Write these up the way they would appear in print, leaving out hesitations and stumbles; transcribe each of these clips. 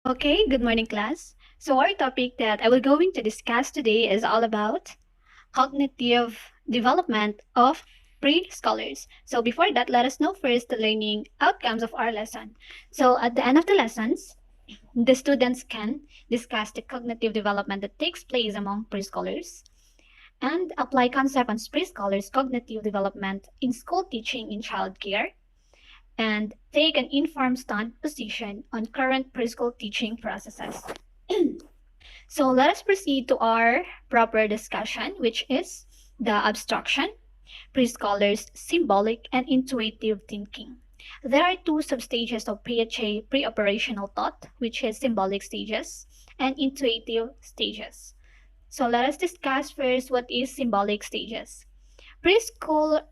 Okay, good morning, class. So, our topic that I will going to discuss today is all about cognitive development of pre-scholars. So, before that, let us know first the learning outcomes of our lesson. So, at the end of the lessons, the students can discuss the cognitive development that takes place among pre-scholars and apply concept on pre-scholars' cognitive development in school teaching in childcare and take an informed stand position on current preschool teaching processes. So let us proceed to our proper discussion, which is the abstraction, pre-scholars, symbolic, and intuitive thinking. There are two substages of PHA pre-operational thought, which is symbolic stages and intuitive stages. So let us discuss first what is symbolic stages. Preschool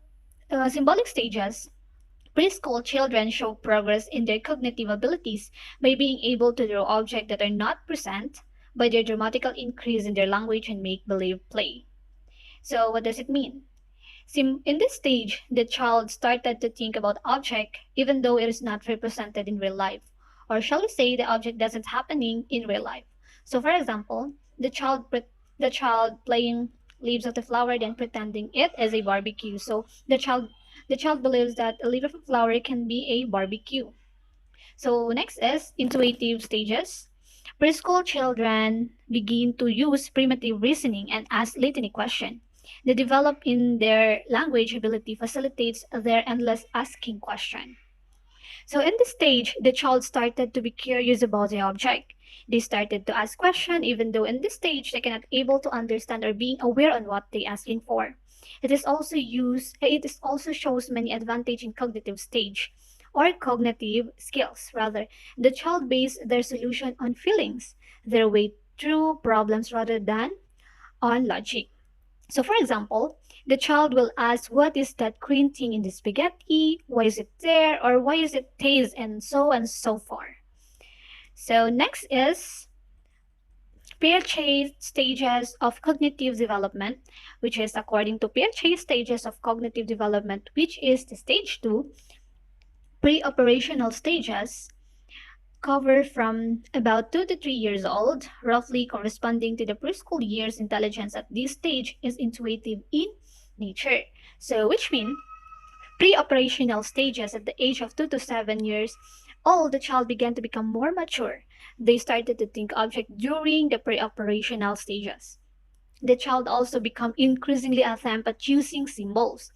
symbolic stages. Preschool children show progress in their cognitive abilities by being able to draw objects that are not present by their dramatical increase in their language and make-believe play. So what does it mean? In this stage, the child started to think about object even though it is not represented in real life. Or shall we say the object doesn't happening in real life. So for example, the child playing leaves of the flower then pretending it is a barbecue. So the child believes that a leaf of a flower can be a barbecue. So next is intuitive stages. Preschool children begin to use primitive reasoning and ask litany question. The develop in their language ability facilitates their endless asking question. So in this stage, the child started to be curious about the object. They started to ask questions even though in this stage they cannot able to understand or being aware on what they asking for. It is also shows many advantage in cognitive stage or cognitive skills rather. The child base their solution on feelings, their way through problems rather than on logic. So, for example, the child will ask, what is that green thing in the spaghetti? Why is it there? Or why is it taste? And so far. So, next is Piaget stages of cognitive development, which is according to Piaget stages of cognitive development, which is the stage 2, pre-operational stages cover from about 2 to 3 years old, roughly corresponding to the preschool years. Intelligence at this stage is intuitive in nature. So, which means pre-operational stages at the age of 2 to 7 years old, the child began to become more mature. They started to think object during the pre-operational stages. The child also become increasingly adept at using symbols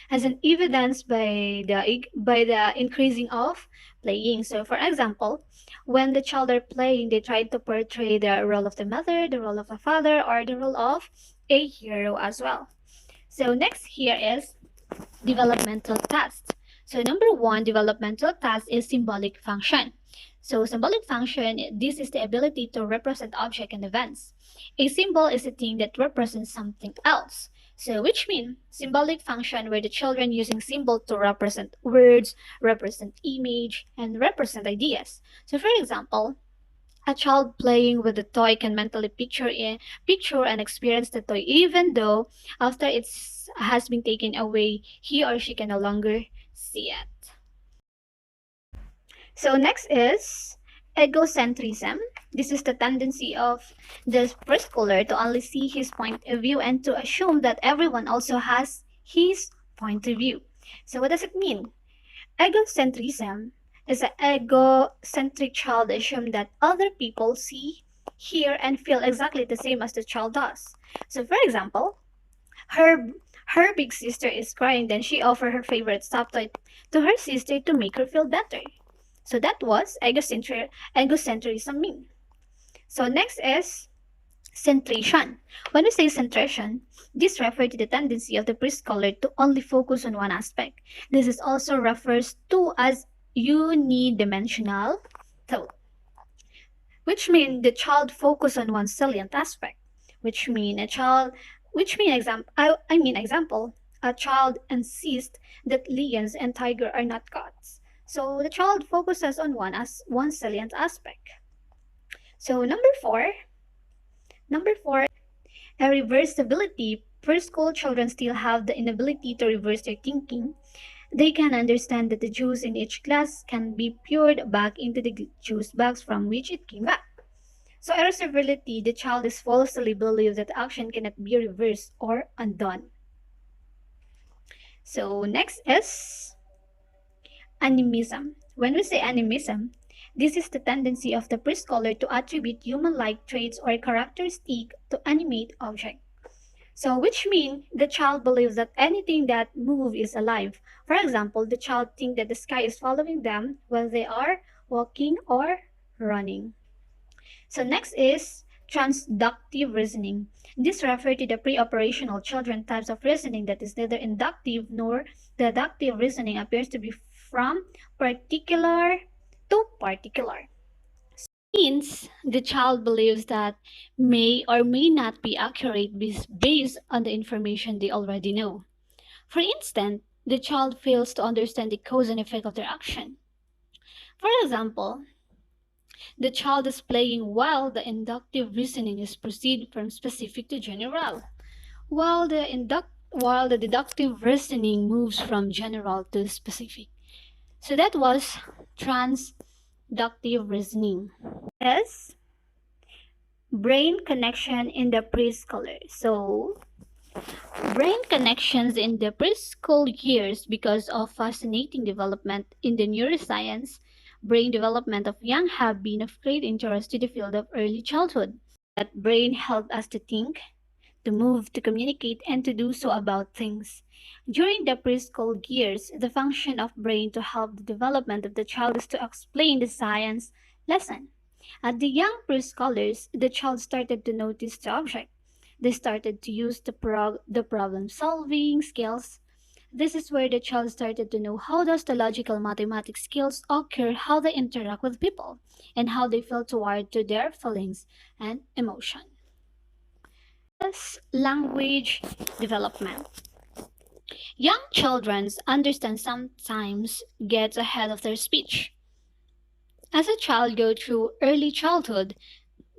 as an evidence by the increasing of playing. So for example, when the child are playing, they try to portray the role of the mother, the role of the father, or the role of a hero as well. So next here is developmental tasks. So number one developmental task is symbolic function. So symbolic function, this is the ability to represent object and events. A symbol is a thing that represents something else. So which means symbolic function where the children using symbol to represent words, represent image, and represent ideas. So for example, a child playing with a toy can mentally picture and experience the toy even though after it has been taken away, he or she can no longer see it. So next is egocentrism. This is the tendency of the preschooler to only see his point of view and to assume that everyone also has his point of view. So what does it mean? Egocentrism is an egocentric child assume that other people see, hear, and feel exactly the same as the child does. So for example, her her big sister is crying, then she offered her favorite stuffed toy to her sister to make her feel better. So that was egocentrism mean. So next is centration. When we say centration, this refers to the tendency of the preschooler to only focus on one aspect. This is also refers to as unidimensional thought, which means the child focus on one salient aspect, which mean a child, which mean example, a child insists that lions and tiger are not gods. So the child focuses on one salient aspect. So number four, a reversibility. Preschool children still have the inability to reverse their thinking. They can understand that the juice in each glass can be poured back into the juice box from which it came back. So irreversibility, the child is falsely believes that action cannot be reversed or undone. So next is animism. When we say animism, this is the tendency of the preschooler to attribute human-like traits or characteristics to animate objects. So, which means the child believes that anything that moves is alive. For example, the child thinks that the sky is following them while they are walking or running. So, next is transductive reasoning. This refers to the pre-operational children types of reasoning that is neither inductive nor deductive reasoning appears to be from particular to particular. Means the child believes that may or may not be accurate based on the information they already know. For instance, the child fails to understand the cause and effect of their action. For example, the child is playing while the inductive reasoning is proceed from specific to general, while the deductive reasoning moves from general to specific. So that was transductive reasoning. Yes, brain connection in the preschooler. So, brain connections in the preschool years because of fascinating development in the neuroscience, brain development of young have been of great interest to the field of early childhood. That brain helped us to think, to move, to communicate, and to do so about things. During the preschool years, the function of brain to help the development of the child is to explain the science lesson. At the young preschoolers, the child started to notice the object. They started to use the problem-solving skills. This is where the child started to know how does the logical mathematics skills occur, how they interact with people, and how they feel toward to their feelings and emotion. Yes, language development. Young children understand sometimes gets ahead of their speech. As a child go through early childhood,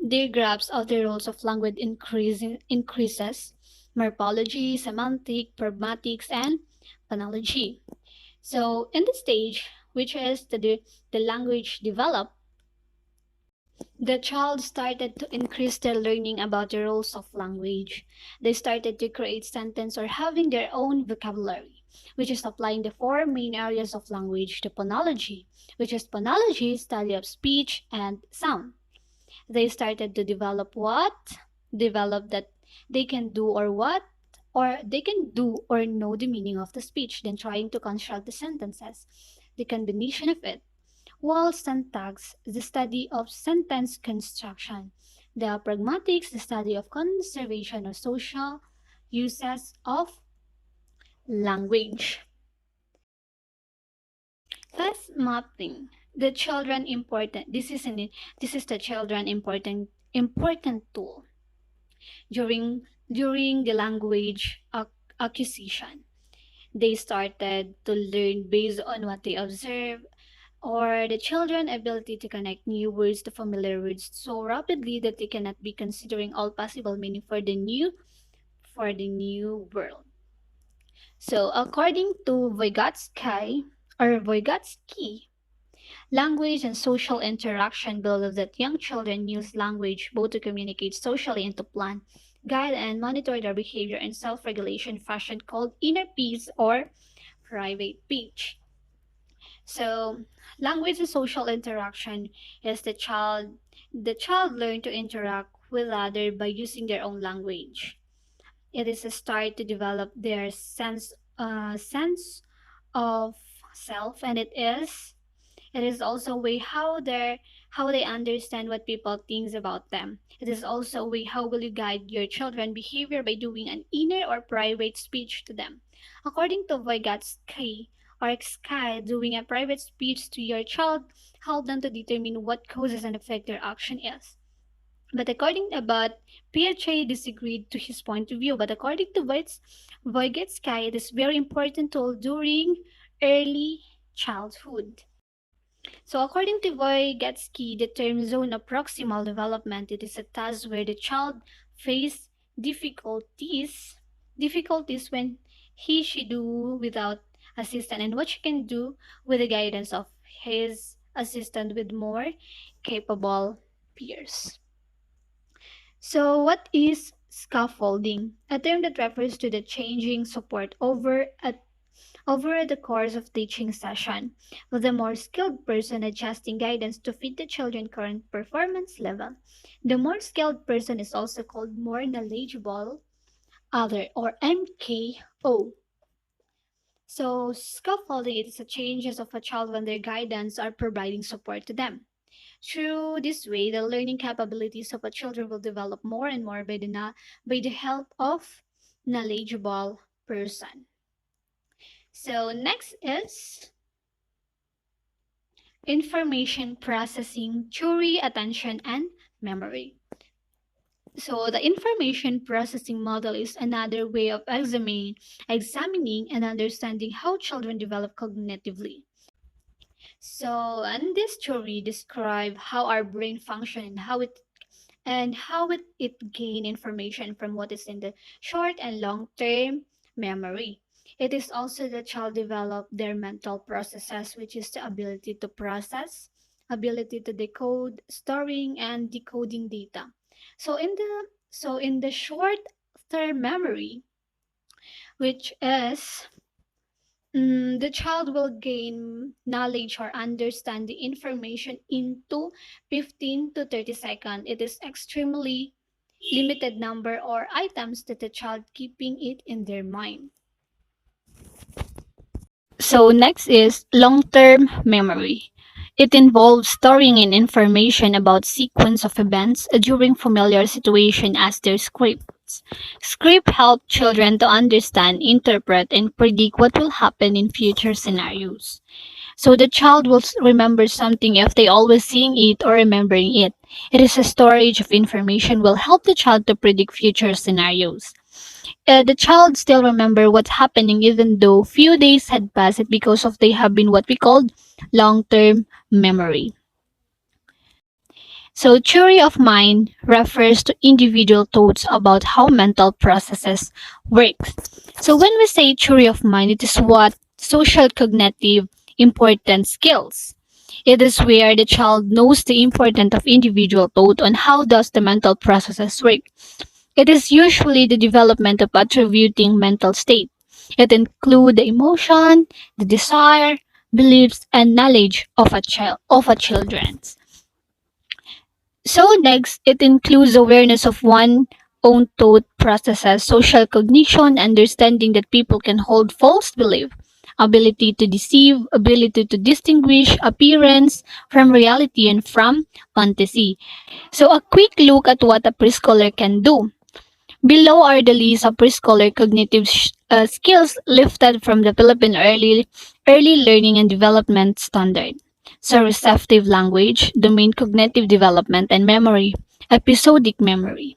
their grasp of the rules of language increases morphology, semantic, pragmatics, and phonology. So in this stage, which is the language develop, the child started to increase their learning about the rules of language. They started to create sentence or having their own vocabulary, which is applying the four main areas of language to phonology, which is phonology, study of speech and sound. They started to develop what? Develop that they can do or what? Or they can do or know the meaning of the speech, then trying to construct the sentences, the combination of it. While syntax, the study of sentence construction. The pragmatics, the study of conservation or social uses of language. Class mapping. The children important. This is the children important tool during the language acquisition. They started to learn based on what they observe or the children ability to connect new words to familiar words so rapidly that they cannot be considering all possible meaning for the new world. So according to Vygotsky, language and social interaction believe that young children use language both to communicate socially and to plan, guide, and monitor their behavior in self-regulation fashion called inner peace or private speech. So, language and social interaction is the child learn to interact with others by using their own language. It is a start to develop their sense of self, and it is also a way how they understand what people thinks about them. It is also a way how will you guide your children behavior by doing an inner or private speech to them. According to Vygotsky or Sky, doing a private speech to your child help them to determine what causes and effect their action is. But Piaget disagreed to his point of view. But according to Vygotsky, it is very important tool during early childhood. So according to Vygotsky, the term zone of proximal development, it is a task where the child face difficulties when she do without assistant and what you can do with the guidance of his assistant with more capable peers. So, what is scaffolding? A term that refers to the changing support over the course of teaching session, with a more skilled person adjusting guidance to fit the children's current performance level. The more skilled person is also called more knowledgeable other or MKO. So scaffolding is the changes of a child when their guidance are providing support to them. Through this way, the learning capabilities of a children will develop more and more by the help of knowledgeable person. So next is information processing, theory, attention, and memory. So the information processing model is another way of examining and understanding how children develop cognitively. So, and this theory describe how our brain function and how it gain information from what is in the short and long term memory. It is also the child develop their mental processes, which is the ability to process, ability to decode, storing and decoding data. So in the short term memory, which is the child will gain knowledge or understand the information into 15 to 30 seconds. It is extremely limited number or items that the child keeping it in their mind. So next is long-term memory. It involves storing in information about sequence of events during familiar situation as their scripts. Script help children to understand, interpret, and predict what will happen in future scenarios. So the child will remember something if they always seeing it or remembering it. It is a storage of information will help the child to predict future scenarios. The child still remember what's happening even though few days had passed because of they have been what we called long-term memory. So theory of mind refers to individual thoughts about how mental processes work. So when we say theory of mind, it is what social cognitive important skills. It is where the child knows the importance of individual thought on how does the mental processes work. It is usually the development of attributing mental state. It includes the emotion, the desire, beliefs, and knowledge of a children's. So next, it includes awareness of one own thought processes, social cognition, understanding that people can hold false belief, ability to deceive, ability to distinguish appearance from reality and from fantasy. So a quick look at what a preschooler can do. Below are the list of preschooler cognitive skills lifted from the Philippine Early Learning and Development Standard. So receptive language, domain cognitive development and memory, episodic memory.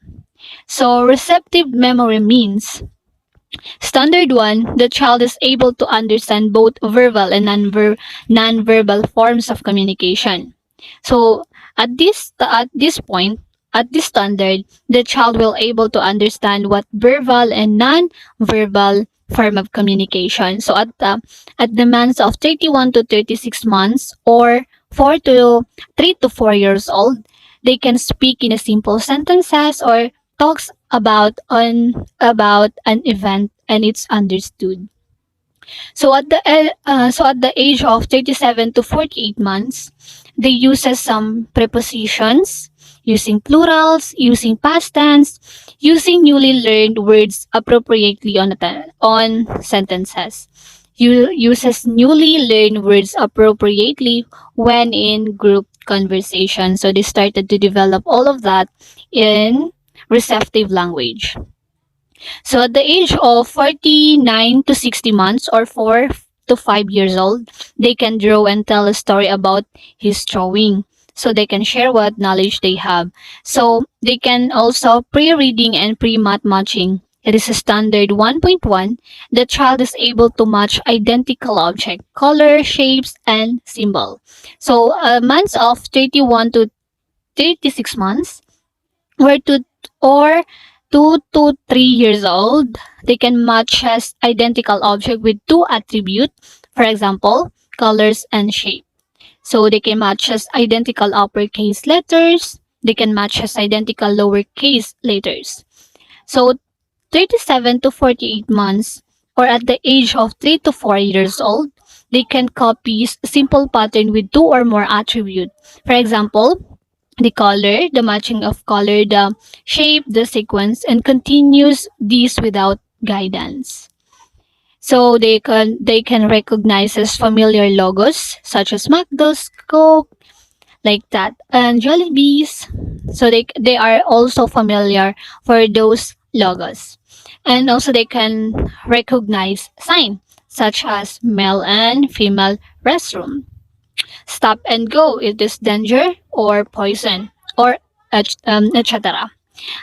So receptive memory means standard 1, the child is able to understand both verbal and non-verbal forms of communication. So at this point, at this standard, the child will able to understand what verbal and non-verbal form of communication. So at the months of 31 to 36 months or 4 to 3 to 4 years old, they can speak in a simple sentences or talks about an event and it's understood. So at the age of 37 to 48 months, they uses some prepositions, using plurals, using past tense, using newly learned words appropriately on sentences. Uses newly learned words appropriately when in group conversation. So they started to develop all of that in receptive language. So at the age of 49 to 60 months or 4 to 5 years old, they can draw and tell a story about his drawing. So they can share what knowledge they have. So they can also pre-reading and pre-math matching. It is a standard 1.1. The child is able to match identical object, color, shapes, and symbol. So months of 31 to 36 months or to 2 to 3 years old, they can match as identical object with two attributes, for example, colors and shape. So they can match as identical uppercase letters, they can match as identical lowercase letters. So 37 to 48 months or at the age of 3 to 4 years old, they can copy simple pattern with two or more attributes. For example, the color, the matching of color, the shape, the sequence, and continues these without guidance. So they can recognize as familiar logos such as McDonald's, Coke, like that, and Jollibees. So they are also familiar for those logos, and also they can recognize sign such as male and female restroom, stop and go, it is danger or poison, or etc.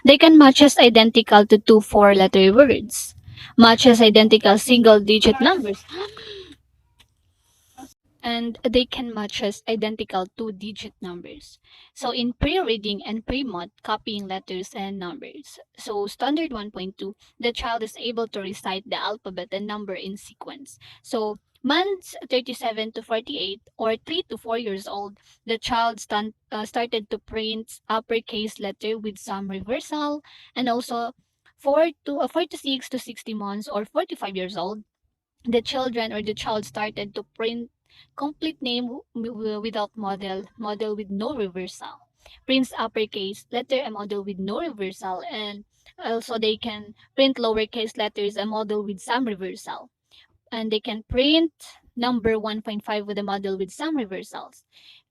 They can matches identical to two four-letter words, matches identical single-digit numbers, and they can match as identical two-digit numbers. So in pre-reading and pre-mod, copying letters and numbers. So standard 1.2, the child is able to recite the alphabet and number in sequence. So months 37 to 48 or 3 to 4 years old, the child started to print uppercase letter with some reversal, and also 4 to 6 to 60 months or 45 years old, the children or the child started to print complete name without model with no reversal, prints uppercase letter a model with no reversal, and also they can print lowercase letters a model with some reversal, and they can print number 1.5 with a model with some reversals.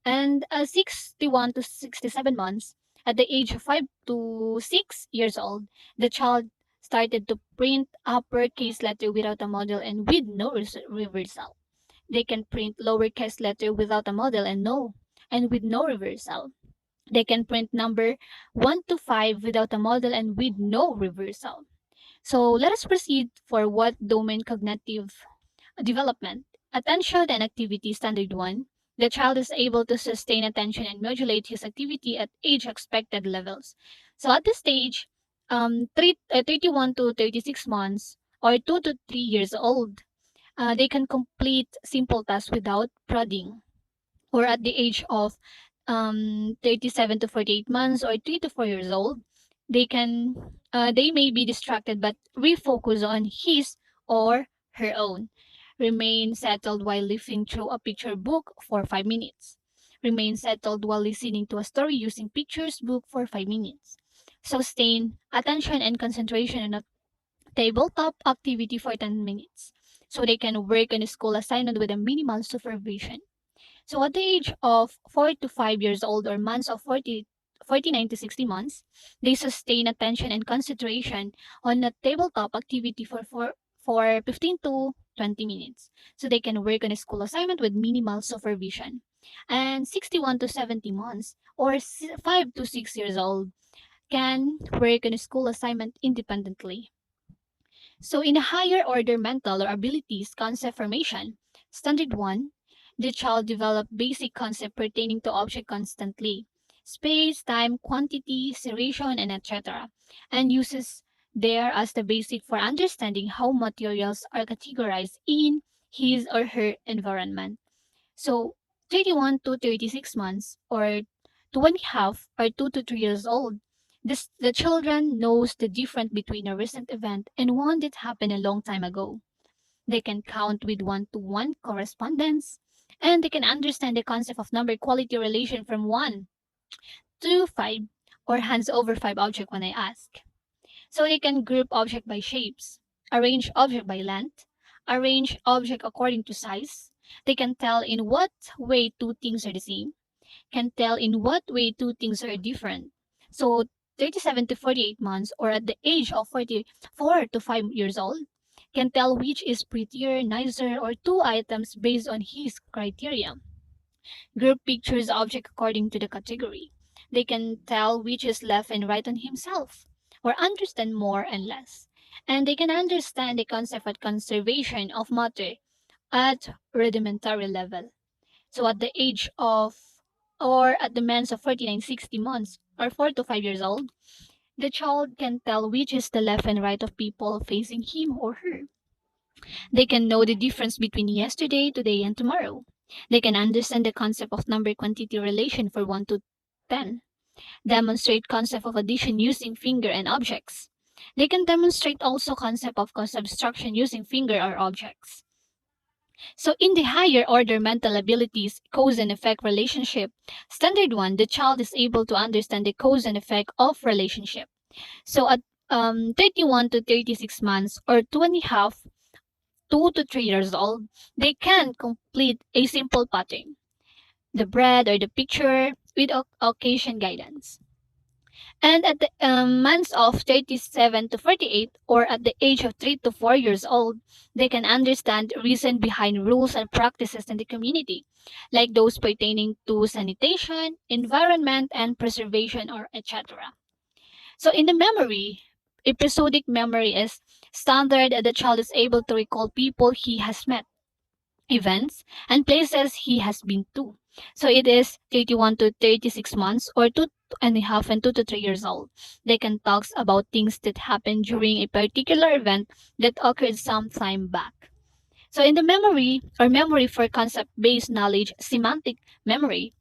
And 61 to 67 months, at the age of 5 to 6 years old, the child started to print uppercase letter without a model and with no reversal. They can print lowercase letter without a model and with no reversal. They can print number 1 to 5 without a model and with no reversal. So let us proceed for what domain cognitive development. Attention and activity standard 1. The child is able to sustain attention and modulate his activity at age expected levels. So at this stage, 31 to 36 months or 2 to 3 years old, they can complete simple tasks without prodding. Or at the age of 37 to 48 months or 3 to 4 years old, they may be distracted but refocus on his or her own. Remain settled while lifting through a picture book for 5 minutes. Remain settled while listening to a story using pictures book for 5 minutes. Sustain attention and concentration on a tabletop activity for 10 minutes. So they can work on a school assignment with a minimal supervision. So at the age of 4 to 5 years old or months of 49 to 60 months, they sustain attention and concentration on a tabletop activity for 15 to 20 minutes. So they can work on a school assignment with minimal supervision. And 61 to 70 months or 5 to 6 years old can work on a school assignment independently. So in a higher order mental or abilities concept formation, standard 1, the child develop basic concept pertaining to object constantly, space, time, quantity, seriation, and etc. and uses there as the basic for understanding how materials are categorized in his or her environment. So 31 to 36 months or 2.5 or 2 to 3 years old, the children knows the difference between a recent event and one that happened a long time ago. They can count with one-to-one correspondence, and they can understand the concept of number quality relation from 1 to 5 or hands over 5 object when I ask. So they can group object by shapes, arrange object by length, arrange object according to size. They can tell in what way two things are the same, can tell in what way two things are different. So 37 to 48 months or at the age of 44 to 5 years old can tell which is prettier, nicer, or two items based on his criteria. Group pictures object according to the category. They can tell which is left and right on himself, or understand more and less. And they can understand the concept of conservation of matter at rudimentary level. So at the age of or at the men's of 49, 60 months or 4 to 5 years old, The child can tell which is the left and right of people facing him or her. They can know the difference between yesterday, today, and tomorrow. They can understand the concept of number quantity relation for 1 to 10, demonstrate concept of addition using finger and objects. They can demonstrate also concept of subtraction using finger or objects. So in the higher order mental abilities, cause and effect relationship, standard 1, the child is able to understand the cause and effect of relationship. So at 31 to 36 months or 2.5, 2 to 3 years old, they can complete a simple pattern, the bread or the picture with occasion guidance. And at the months of 37 to 48, or at the age of 3 to 4 years old, they can understand reason behind rules and practices in the community, like those pertaining to sanitation, environment, and preservation, or etc. So in the memory, episodic memory is standard that the child is able to recall people he has met, events, and places he has been to. So it is 31 to 36 months or 2.5 and 2 to 3 years old. They can talk about things that happened during a particular event that occurred some time back. So in the memory or memory for concept-based knowledge, semantic memory,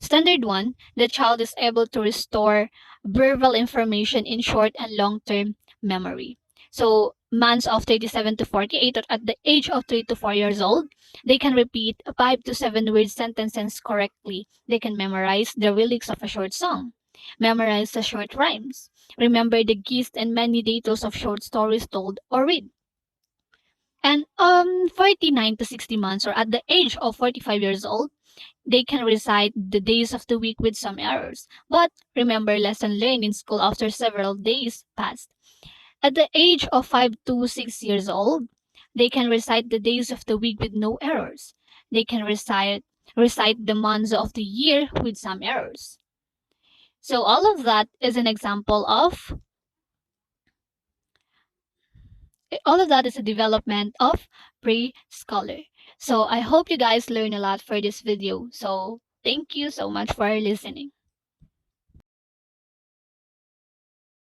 standard 1, the child is able to restore verbal information in short and long-term memory. So months of 37 to 48 or at the age of 3 to 4 years old, they can repeat 5 to 7 word sentences correctly. They can memorize the lyrics of a short song, memorize the short rhymes, remember the gist and many details of short stories told or read. And 49 to 60 months or at the age of 45 years old, they can recite the days of the week with some errors, but remember lesson learned in school after several days passed. At the age of 5 to 6 years old, they can recite the days of the week with no errors. They can recite the months of the year with some errors. So all of that is an example of all of that is a development of pre-scholar. So I hope you guys learn a lot for this video. So thank you so much for listening.